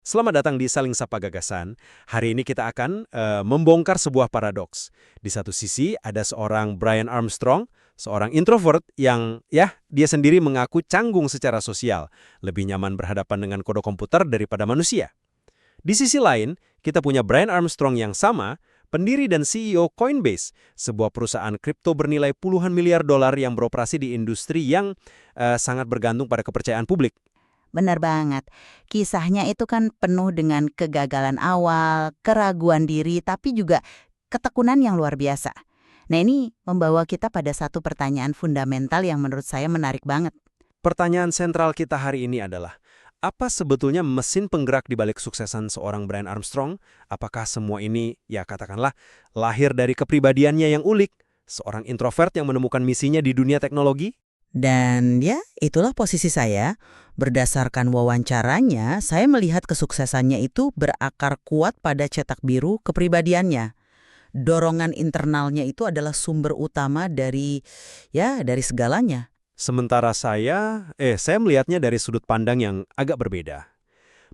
Selamat datang di Saling Sapa Gagasan. Hari ini kita akan membongkar sebuah paradoks. Di satu sisi ada seorang Brian Armstrong, seorang introvert yang dia sendiri mengaku canggung secara sosial, lebih nyaman berhadapan dengan kode komputer daripada manusia. Di sisi lain, kita punya Brian Armstrong yang sama, pendiri dan CEO Coinbase, sebuah perusahaan kripto bernilai puluhan miliar dolar yang beroperasi di industri yang sangat bergantung pada kepercayaan publik. Benar banget. Kisahnya itu kan penuh dengan kegagalan awal, keraguan diri, tapi juga ketekunan yang luar biasa. Nah ini membawa kita pada satu pertanyaan fundamental yang menurut saya menarik banget. Pertanyaan sentral kita hari ini adalah, apa sebetulnya mesin penggerak di balik suksesan seorang Brian Armstrong? Apakah semua ini, ya katakanlah, lahir dari kepribadiannya yang ulik? Seorang introvert yang menemukan misinya di dunia teknologi? Dan ya, itulah posisi saya. Berdasarkan wawancaranya, saya melihat kesuksesannya itu berakar kuat pada cetak biru kepribadiannya. Dorongan internalnya itu adalah sumber utama dari segalanya. Sementara saya melihatnya dari sudut pandang yang agak berbeda.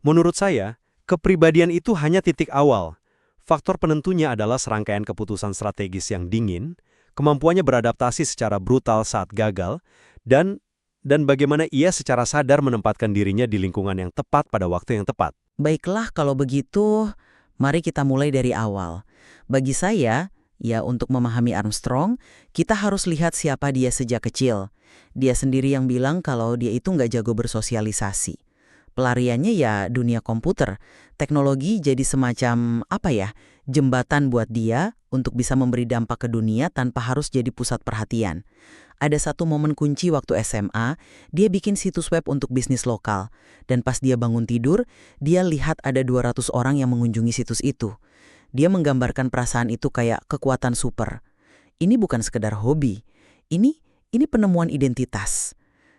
Menurut saya, kepribadian itu hanya titik awal. Faktor penentunya adalah serangkaian keputusan strategis yang dingin, kemampuannya beradaptasi secara brutal saat gagal, dan bagaimana ia secara sadar menempatkan dirinya di lingkungan yang tepat pada waktu yang tepat. Baiklah kalau begitu, mari kita mulai dari awal. Bagi saya, ya untuk memahami Armstrong, kita harus lihat siapa dia sejak kecil. Dia sendiri yang bilang kalau dia itu nggak jago bersosialisasi. Pelariannya ya dunia komputer. Teknologi jadi semacam jembatan buat dia untuk bisa memberi dampak ke dunia tanpa harus jadi pusat perhatian. Ada satu momen kunci waktu SMA, dia bikin situs web untuk bisnis lokal. Dan pas dia bangun tidur, dia lihat ada 200 orang yang mengunjungi situs itu. Dia menggambarkan perasaan itu kayak kekuatan super. Ini bukan sekedar hobi. Ini penemuan identitas.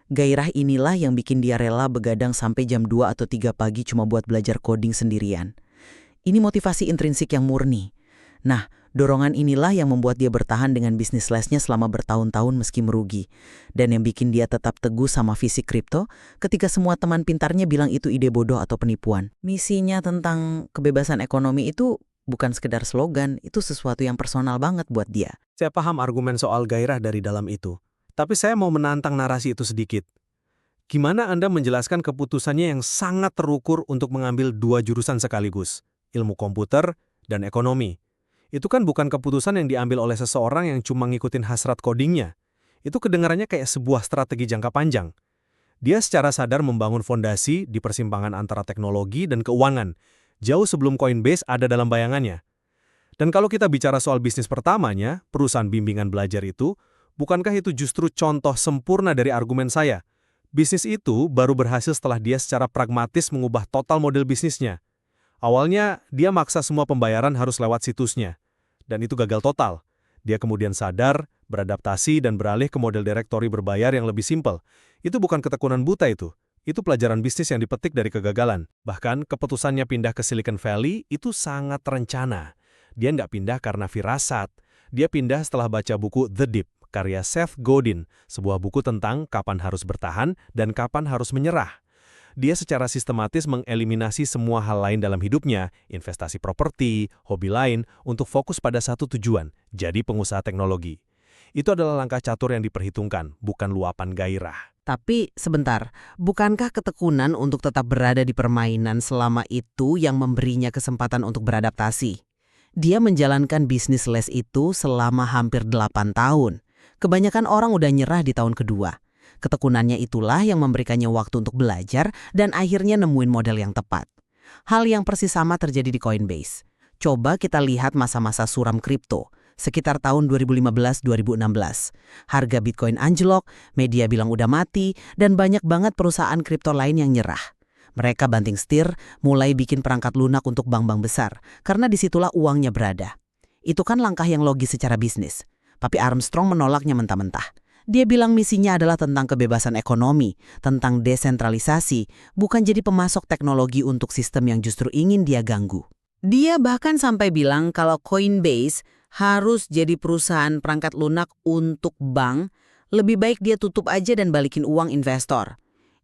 Gairah inilah yang bikin dia rela begadang sampai jam 2 atau 3 pagi cuma buat belajar coding sendirian. Ini motivasi intrinsik yang murni. Nah, dorongan inilah yang membuat dia bertahan dengan bisnis lesnya selama bertahun-tahun meski merugi. Dan yang bikin dia tetap teguh sama visi kripto ketika semua teman pintarnya bilang itu ide bodoh atau penipuan. Misinya tentang kebebasan ekonomi itu bukan sekedar slogan, itu sesuatu yang personal banget buat dia. Saya paham argumen soal gairah dari dalam itu. Tapi saya mau menantang narasi itu sedikit. Gimana Anda menjelaskan keputusannya yang sangat terukur untuk mengambil dua jurusan sekaligus, ilmu komputer dan ekonomi? Itu kan bukan keputusan yang diambil oleh seseorang yang cuma ngikutin hasrat codingnya. Itu kedengarannya kayak sebuah strategi jangka panjang. Dia secara sadar membangun fondasi di persimpangan antara teknologi dan keuangan, jauh sebelum Coinbase ada dalam bayangannya. Dan kalau kita bicara soal bisnis pertamanya, perusahaan bimbingan belajar itu, bukankah itu justru contoh sempurna dari argumen saya? Bisnis itu baru berhasil setelah dia secara pragmatis mengubah total model bisnisnya. Awalnya, dia maksa semua pembayaran harus lewat situsnya. Dan itu gagal total. Dia kemudian sadar, beradaptasi, dan beralih ke model direktori berbayar yang lebih simpel. Itu bukan ketekunan buta itu. Itu pelajaran bisnis yang dipetik dari kegagalan. Bahkan, keputusannya pindah ke Silicon Valley itu sangat terencana. Dia nggak pindah karena firasat. Dia pindah setelah baca buku The Dip, karya Seth Godin, sebuah buku tentang kapan harus bertahan dan kapan harus menyerah. Dia secara sistematis mengeliminasi semua hal lain dalam hidupnya, investasi properti, hobi lain, untuk fokus pada satu tujuan, jadi pengusaha teknologi. Itu adalah langkah catur yang diperhitungkan, bukan luapan gairah. Tapi sebentar, bukankah ketekunan untuk tetap berada di permainan selama itu yang memberinya kesempatan untuk beradaptasi? Dia menjalankan bisnis les itu selama hampir 8 tahun. Kebanyakan orang udah nyerah di tahun kedua. Ketekunannya itulah yang memberikannya waktu untuk belajar dan akhirnya nemuin model yang tepat. Hal yang persis sama terjadi di Coinbase. Coba kita lihat masa-masa suram kripto, sekitar tahun 2015-2016. Harga Bitcoin anjlok, media bilang udah mati, dan banyak banget perusahaan kripto lain yang nyerah. Mereka banting setir, mulai bikin perangkat lunak untuk bank-bank besar, karena disitulah uangnya berada. Itu kan langkah yang logis secara bisnis. Tapi Armstrong menolaknya mentah-mentah. Dia bilang misinya adalah tentang kebebasan ekonomi, tentang desentralisasi, bukan jadi pemasok teknologi untuk sistem yang justru ingin dia ganggu. Dia bahkan sampai bilang kalau Coinbase harus jadi perusahaan perangkat lunak untuk bank, lebih baik dia tutup aja dan balikin uang investor.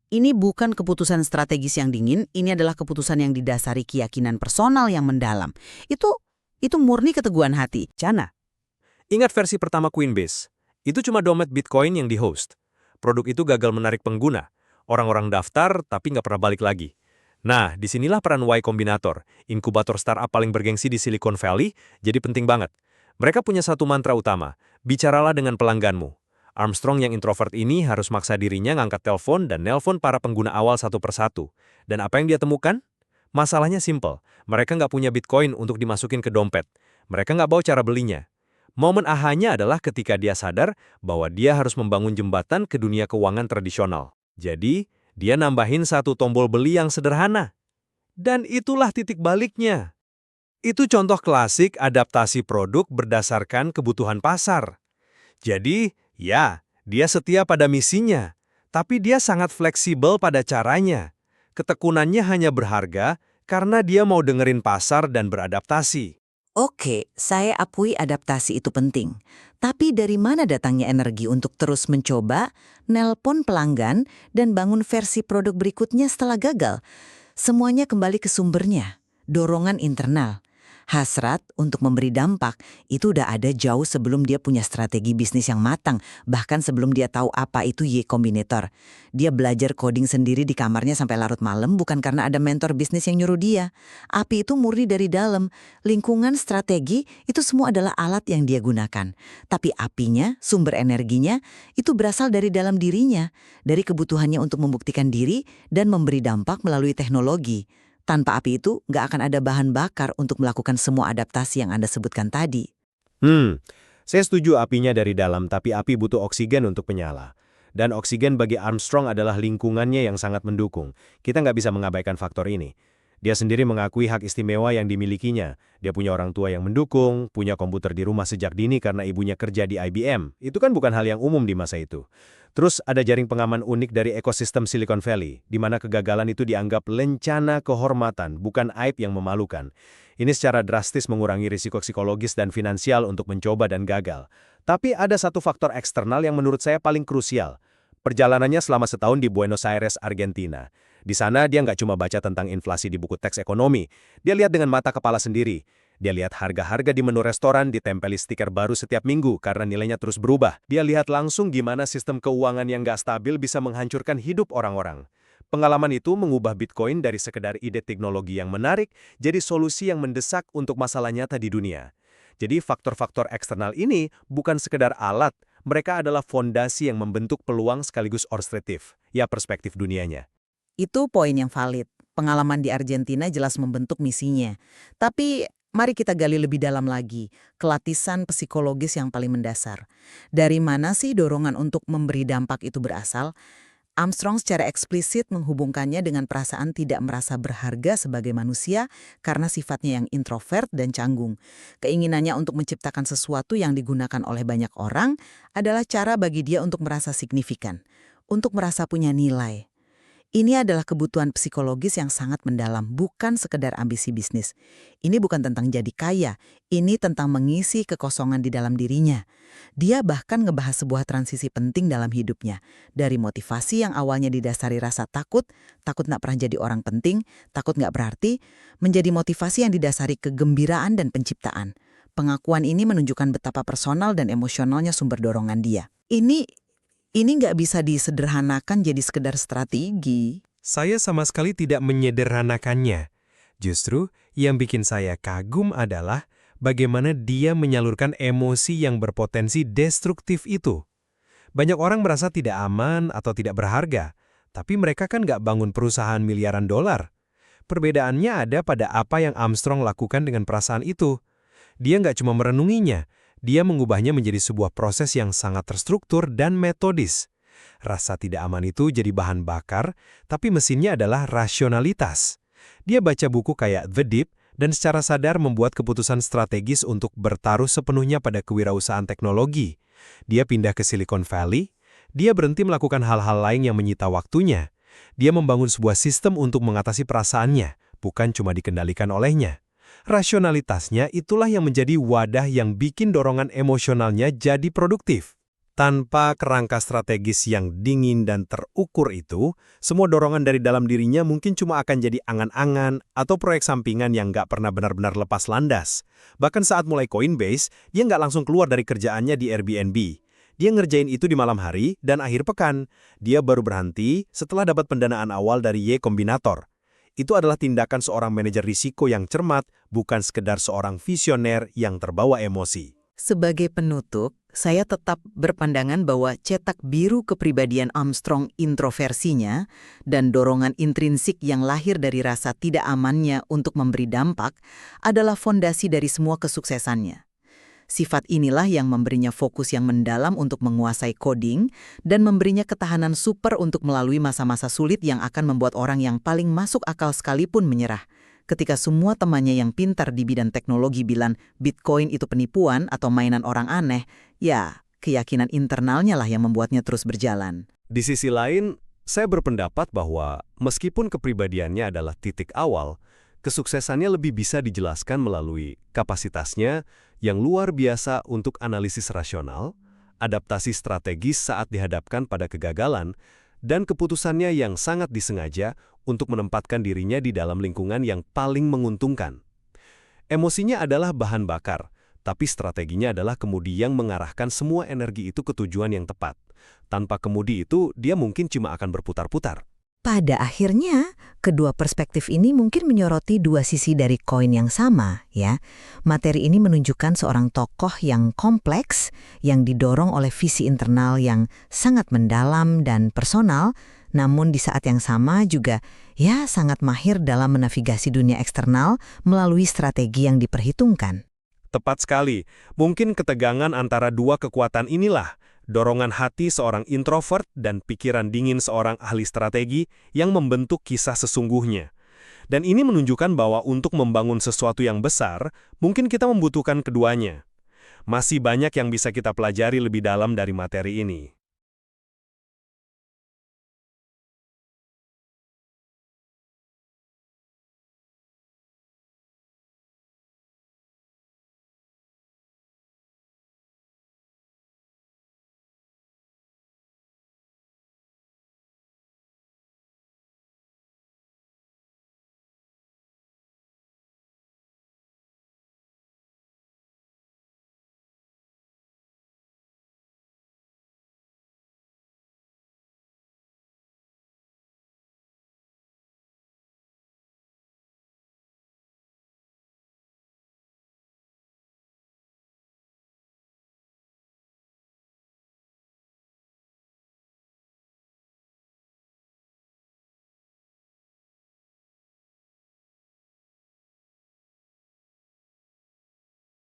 Ini bukan keputusan strategis yang dingin, ini adalah keputusan yang didasari keyakinan personal yang mendalam. Itu murni keteguhan hati. Cana. Ingat versi pertama Coinbase. Itu cuma dompet Bitcoin yang di-host. Produk itu gagal menarik pengguna. Orang-orang daftar tapi nggak pernah balik lagi. Nah, disinilah peran Y Combinator, inkubator startup paling bergengsi di Silicon Valley, jadi penting banget. Mereka punya satu mantra utama, bicaralah dengan pelangganmu. Armstrong yang introvert ini harus maksa dirinya ngangkat telepon dan nelpon para pengguna awal satu persatu. Dan apa yang dia temukan? Masalahnya simple, mereka nggak punya Bitcoin untuk dimasukin ke dompet. Mereka nggak bawa cara belinya. Momen ahanya adalah ketika dia sadar bahwa dia harus membangun jembatan ke dunia keuangan tradisional. Jadi, dia nambahin satu tombol beli yang sederhana. Dan itulah titik baliknya. Itu contoh klasik adaptasi produk berdasarkan kebutuhan pasar. Jadi, ya, dia setia pada misinya, tapi dia sangat fleksibel pada caranya. Ketekunannya hanya berharga karena dia mau dengerin pasar dan beradaptasi. Oke, saya akui adaptasi itu penting. Tapi dari mana datangnya energi untuk terus mencoba, nelpon pelanggan, dan bangun versi produk berikutnya setelah gagal? Semuanya kembali ke sumbernya, dorongan internal. Hasrat untuk memberi dampak itu udah ada jauh sebelum dia punya strategi bisnis yang matang, bahkan sebelum dia tahu apa itu Y Combinator. Dia belajar coding sendiri di kamarnya sampai larut malam bukan karena ada mentor bisnis yang nyuruh dia. Api itu murni dari dalam, lingkungan, strategi, itu semua adalah alat yang dia gunakan. Tapi apinya, sumber energinya, itu berasal dari dalam dirinya, dari kebutuhannya untuk membuktikan diri dan memberi dampak melalui teknologi. Tanpa api itu, nggak akan ada bahan bakar untuk melakukan semua adaptasi yang Anda sebutkan tadi. Saya setuju apinya dari dalam, tapi api butuh oksigen untuk menyala. Dan oksigen bagi Armstrong adalah lingkungannya yang sangat mendukung. Kita nggak bisa mengabaikan faktor ini. Dia sendiri mengakui hak istimewa yang dimilikinya. Dia punya orang tua yang mendukung, punya komputer di rumah sejak dini karena ibunya kerja di IBM. Itu kan bukan hal yang umum di masa itu. Terus ada jaring pengaman unik dari ekosistem Silicon Valley, di mana kegagalan itu dianggap lencana kehormatan, bukan aib yang memalukan. Ini secara drastis mengurangi risiko psikologis dan finansial untuk mencoba dan gagal. Tapi ada satu faktor eksternal yang menurut saya paling krusial. Perjalanannya selama setahun di Buenos Aires, Argentina. Di sana dia nggak cuma baca tentang inflasi di buku teks ekonomi, dia lihat dengan mata kepala sendiri. Dia lihat harga-harga di menu restoran ditempeli stiker baru setiap minggu karena nilainya terus berubah. Dia lihat langsung gimana sistem keuangan yang nggak stabil bisa menghancurkan hidup orang-orang. Pengalaman itu mengubah Bitcoin dari sekedar ide teknologi yang menarik jadi solusi yang mendesak untuk masalah nyata di dunia. Jadi faktor-faktor eksternal ini bukan sekedar alat, mereka adalah fondasi yang membentuk peluang sekaligus orchestratif, ya perspektif dunianya. Itu poin yang valid. Pengalaman di Argentina jelas membentuk misinya. Tapi mari kita gali lebih dalam lagi, kelatisan psikologis yang paling mendasar. Dari mana sih dorongan untuk memberi dampak itu berasal? Armstrong secara eksplisit menghubungkannya dengan perasaan tidak merasa berharga sebagai manusia karena sifatnya yang introvert dan canggung. Keinginannya untuk menciptakan sesuatu yang digunakan oleh banyak orang adalah cara bagi dia untuk merasa signifikan, untuk merasa punya nilai. Ini adalah kebutuhan psikologis yang sangat mendalam, bukan sekedar ambisi bisnis. Ini bukan tentang jadi kaya, ini tentang mengisi kekosongan di dalam dirinya. Dia bahkan ngebahas sebuah transisi penting dalam hidupnya. Dari motivasi yang awalnya didasari rasa takut nggak pernah jadi orang penting, takut nggak berarti, menjadi motivasi yang didasari kegembiraan dan penciptaan. Pengakuan ini menunjukkan betapa personal dan emosionalnya sumber dorongan dia. Ini nggak bisa disederhanakan jadi sekedar strategi. Saya sama sekali tidak menyederhanakannya. Justru yang bikin saya kagum adalah bagaimana dia menyalurkan emosi yang berpotensi destruktif itu. Banyak orang merasa tidak aman atau tidak berharga, tapi mereka kan nggak bangun perusahaan miliaran dolar. Perbedaannya ada pada apa yang Armstrong lakukan dengan perasaan itu. Dia nggak cuma merenunginya, dia mengubahnya menjadi sebuah proses yang sangat terstruktur dan metodis. Rasa tidak aman itu jadi bahan bakar, tapi mesinnya adalah rasionalitas. Dia baca buku kayak The Deep dan secara sadar membuat keputusan strategis untuk bertaruh sepenuhnya pada kewirausahaan teknologi. Dia pindah ke Silicon Valley, dia berhenti melakukan hal-hal lain yang menyita waktunya. Dia membangun sebuah sistem untuk mengatasi perasaannya, bukan cuma dikendalikan olehnya. Rasionalitasnya itulah yang menjadi wadah yang bikin dorongan emosionalnya jadi produktif. Tanpa kerangka strategis yang dingin dan terukur itu, semua dorongan dari dalam dirinya mungkin cuma akan jadi angan-angan atau proyek sampingan yang nggak pernah benar-benar lepas landas. Bahkan saat mulai Coinbase, dia nggak langsung keluar dari kerjaannya di Airbnb. Dia ngerjain itu di malam hari dan akhir pekan. Dia baru berhenti setelah dapat pendanaan awal dari Y Combinator. Itu adalah tindakan seorang manajer risiko yang cermat, bukan sekedar seorang visioner yang terbawa emosi. Sebagai penutup, saya tetap berpandangan bahwa cetak biru kepribadian Armstrong, introversinya dan dorongan intrinsik yang lahir dari rasa tidak amannya untuk memberi dampak adalah fondasi dari semua kesuksesannya. Sifat inilah yang memberinya fokus yang mendalam untuk menguasai coding dan memberinya ketahanan super untuk melalui masa-masa sulit yang akan membuat orang yang paling masuk akal sekalipun menyerah. Ketika semua temannya yang pintar di bidang teknologi bilang Bitcoin itu penipuan atau mainan orang aneh, ya, keyakinan internalnya lah yang membuatnya terus berjalan. Di sisi lain, saya berpendapat bahwa meskipun kepribadiannya adalah titik awal, kesuksesannya lebih bisa dijelaskan melalui kapasitasnya yang luar biasa untuk analisis rasional, adaptasi strategis saat dihadapkan pada kegagalan, dan keputusannya yang sangat disengaja untuk menempatkan dirinya di dalam lingkungan yang paling menguntungkan. Emosinya adalah bahan bakar, tapi strateginya adalah kemudi yang mengarahkan semua energi itu ke tujuan yang tepat. Tanpa kemudi itu, dia mungkin cuma akan berputar-putar. Pada akhirnya, kedua perspektif ini mungkin menyoroti dua sisi dari koin yang sama, ya. Materi ini menunjukkan seorang tokoh yang kompleks, yang didorong oleh visi internal yang sangat mendalam dan personal, namun di saat yang sama juga, ya, sangat mahir dalam menavigasi dunia eksternal melalui strategi yang diperhitungkan. Tepat sekali, mungkin ketegangan antara dua kekuatan inilah, dorongan hati seorang introvert dan pikiran dingin seorang ahli strategi yang membentuk kisah sesungguhnya. Dan ini menunjukkan bahwa untuk membangun sesuatu yang besar, mungkin kita membutuhkan keduanya. Masih banyak yang bisa kita pelajari lebih dalam dari materi ini.